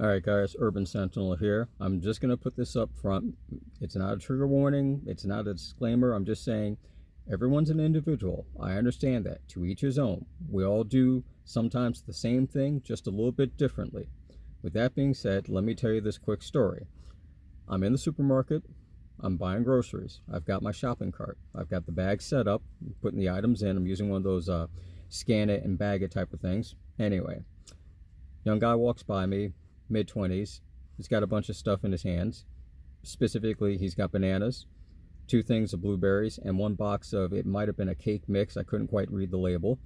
Alright guys, Urban Sentinel here. I'm just going to put this up front. It's not a trigger warning, it's not a disclaimer. I'm just saying everyone's an individual. I understand that. To each his own. We all do sometimes the same thing, just a little bit differently. With that being said, let me tell you this quick story. I'm in the supermarket. I'm buying groceries. I've got my shopping cart. I've got the bag set up, putting the items in. I'm using one of those scan it and bag it type of things. Anyway, young guy walks by me, mid-20s. He's got a bunch of stuff in his hands. Specifically, he's got bananas, two things of blueberries, and one box of, it might have been a cake mix. I couldn't quite read the label.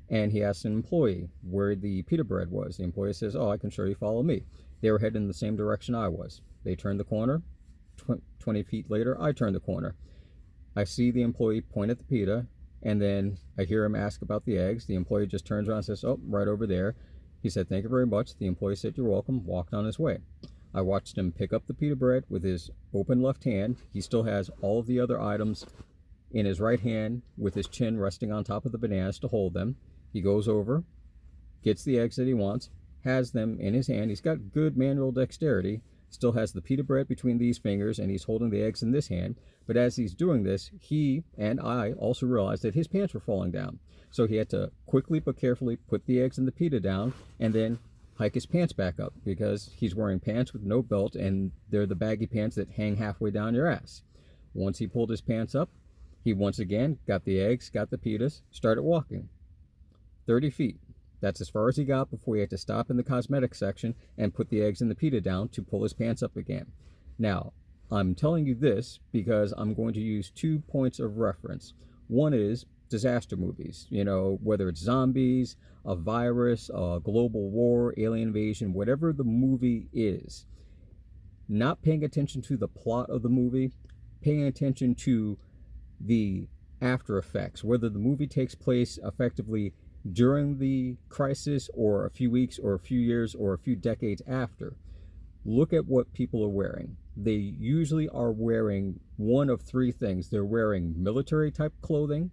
And he asked an employee where the pita bread was. The employee says, "Oh, I can show you, follow me." They were heading in the same direction I was. They turned the corner. 20 feet later, I turned the corner. I see the employee point at the pita, and then I hear him ask about the eggs. The employee just turns around and says, "Oh, right over there." He said, "Thank you very much." The employee said, "You're welcome," walked on his way. I watched him pick up the pita bread with his open left hand. He still has all of the other items in his right hand with his chin resting on top of the bananas to hold them. He goes over, gets the eggs that he wants, has them in his hand. He's got good manual dexterity, still has the pita bread between these fingers, and he's holding the eggs in this hand. But as he's doing this, he and I also realized that his pants were falling down. So he had to quickly but carefully put the eggs and the pita down and then hike his pants back up, because he's wearing pants with no belt, and they're the baggy pants that hang halfway down your ass. Once he pulled his pants up, he once again got the eggs, got the pitas, started walking. 30 feet. That's as far as he got before he had to stop in the cosmetic section and put the eggs and the pita down to pull his pants up again. Now, I'm telling you this because I'm going to use 2 points of reference. One is disaster movies, whether it's zombies, a virus, a global war, alien invasion, whatever the movie is. Not paying attention to the plot of the movie, paying attention to the after effects, whether the movie takes place effectively during the crisis or a few weeks or a few years or a few decades after. Look at what people are wearing. They usually are wearing one of 3 things. They're wearing military type clothing,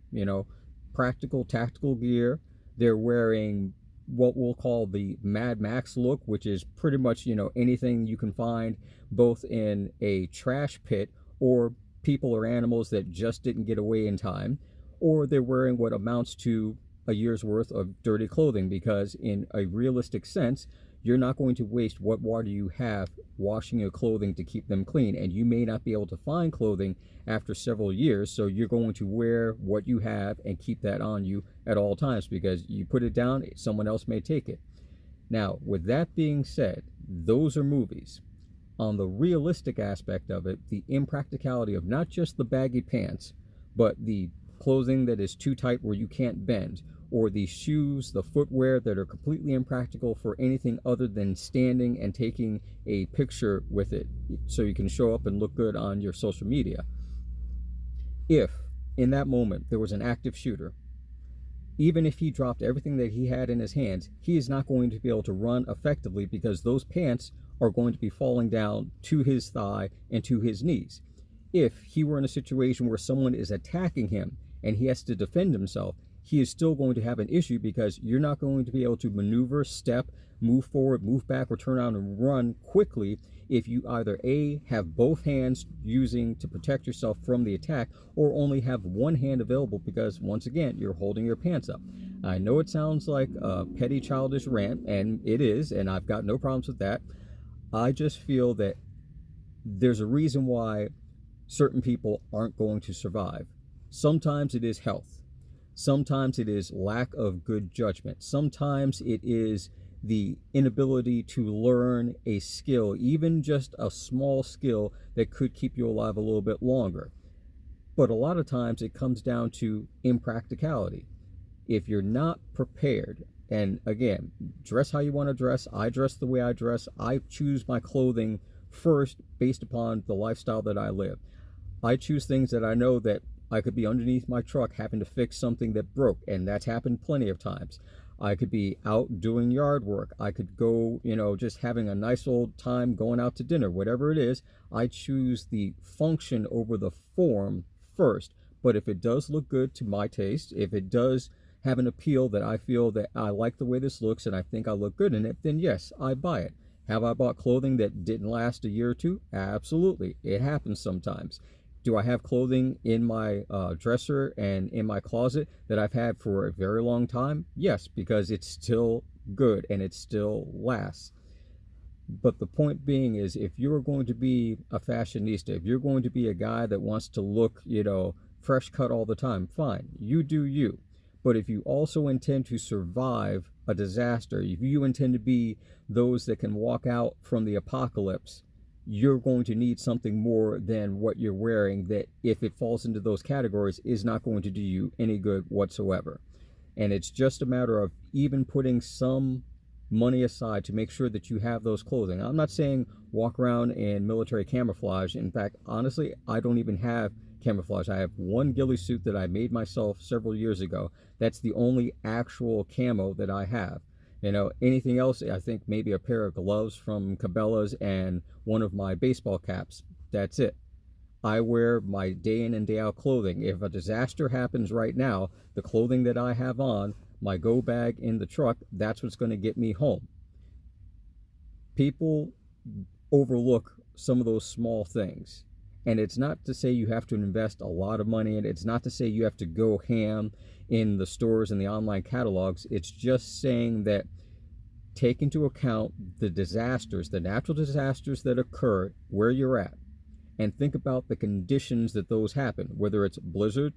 practical tactical gear. They're wearing what we'll call the Mad Max look, which is pretty much, anything you can find both in a trash pit or people or animals that just didn't get away in time, or they're wearing what amounts to a year's worth of dirty clothing, because in a realistic sense, you're not going to waste what water you have washing your clothing to keep them clean, and you may not be able to find clothing after several years, so you're going to wear what you have and keep that on you at all times, because you put it down, someone else may take it. Now, with that being said, those are movies. On the realistic aspect of it, the impracticality of not just the baggy pants, but the clothing that is too tight where you can't bend, or the shoes, the footwear that are completely impractical for anything other than standing and taking a picture with it so you can show up and look good on your social media. If in that moment there was an active shooter, even if he dropped everything that he had in his hands, he is not going to be able to run effectively, because those pants are going to be falling down to his thigh and to his knees. If he were in a situation where someone is attacking him and he has to defend himself, he is still going to have an issue, because you're not going to be able to maneuver, step, move forward, move back, or turn around and run quickly if you either A, have both hands using to protect yourself from the attack, or only have one hand available, because once again, you're holding your pants up. I know it sounds like a petty childish rant, and it is, and I've got no problems with that. I just feel that there's a reason why certain people aren't going to survive. Sometimes it is health. Sometimes it is lack of good judgment. Sometimes it is the inability to learn a skill, even just a small skill that could keep you alive a little bit longer. But a lot of times it comes down to impracticality. If you're not prepared, and again, dress how you want to dress. I dress the way I dress. I choose my clothing first based upon the lifestyle that I live. I choose things that I know that I could be underneath my truck having to fix something that broke, and that's happened plenty of times. I could be out doing yard work. I could go, just having a nice old time going out to dinner, whatever it is. I choose the function over the form first. But if it does look good to my taste, if it does have an appeal that I feel that I like the way this looks and I think I look good in it, then yes, I buy it. Have I bought clothing that didn't last a year or two? Absolutely. It happens sometimes. Do I have clothing in my dresser and in my closet that I've had for a very long time? Yes, because it's still good and it still lasts. But the point being is, if you're going to be a fashionista, if you're going to be a guy that wants to look, fresh cut all the time, fine, you do you. But if you also intend to survive a disaster, if you intend to be those that can walk out from the apocalypse, you're going to need something more than what you're wearing that, if it falls into those categories, is not going to do you any good whatsoever. And it's just a matter of even putting some money aside to make sure that you have those clothing. I'm not saying walk around in military camouflage. In fact, honestly, I don't even have camouflage. I have one ghillie suit that I made myself several years ago. That's the only actual camo that I have. Anything else, I think maybe a pair of gloves from Cabela's and one of my baseball caps. That's it. I wear my day in and day out clothing. If a disaster happens right now, the clothing that I have on, my go bag in the truck, that's what's going to get me home. People overlook some of those small things. And it's not to say you have to invest a lot of money in it. It's not to say you have to go ham in the stores and the online catalogs. It's just saying that take into account the disasters, the natural disasters that occur where you're at, and think about the conditions that those happen, whether it's blizzard,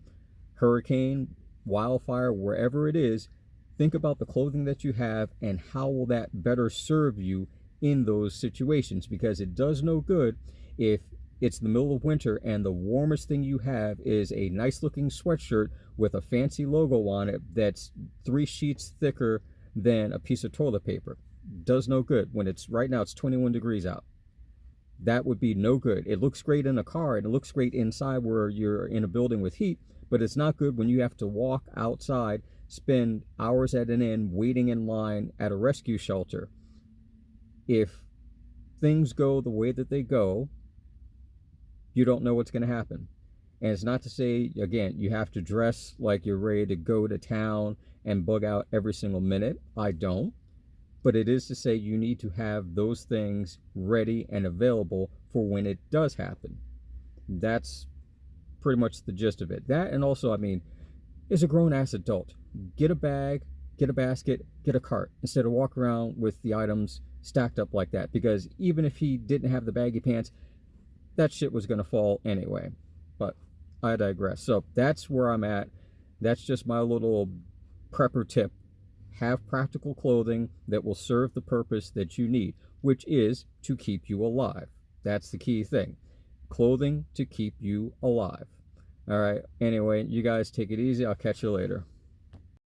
hurricane, wildfire, wherever it is. Think about the clothing that you have and how will that better serve you in those situations, because it does no good if it's the middle of winter and the warmest thing you have is a nice looking sweatshirt with a fancy logo on it that's 3 sheets thicker than a piece of toilet paper. Does no good when right now it's 21 degrees out. That would be no good. It looks great in a car and it looks great inside where you're in a building with heat, but it's not good when you have to walk outside, spend hours at an end waiting in line at a rescue shelter. If things go the way that they go, you don't know what's going to happen. And it's not to say, again, you have to dress like you're ready to go to town and bug out every single minute. I don't. But it is to say you need to have those things ready and available for when it does happen. That's pretty much the gist of it. That, and also, as a grown-ass adult, get a bag, get a basket, get a cart, instead of walk around with the items stacked up like that. Because even if he didn't have the baggy pants, that shit was going to fall anyway. But I digress. So that's where I'm at. That's just my little prepper tip. Have practical clothing that will serve the purpose that you need, which is to keep you alive. That's the key thing. Clothing to keep you alive. All right. Anyway, you guys take it easy. I'll catch you later.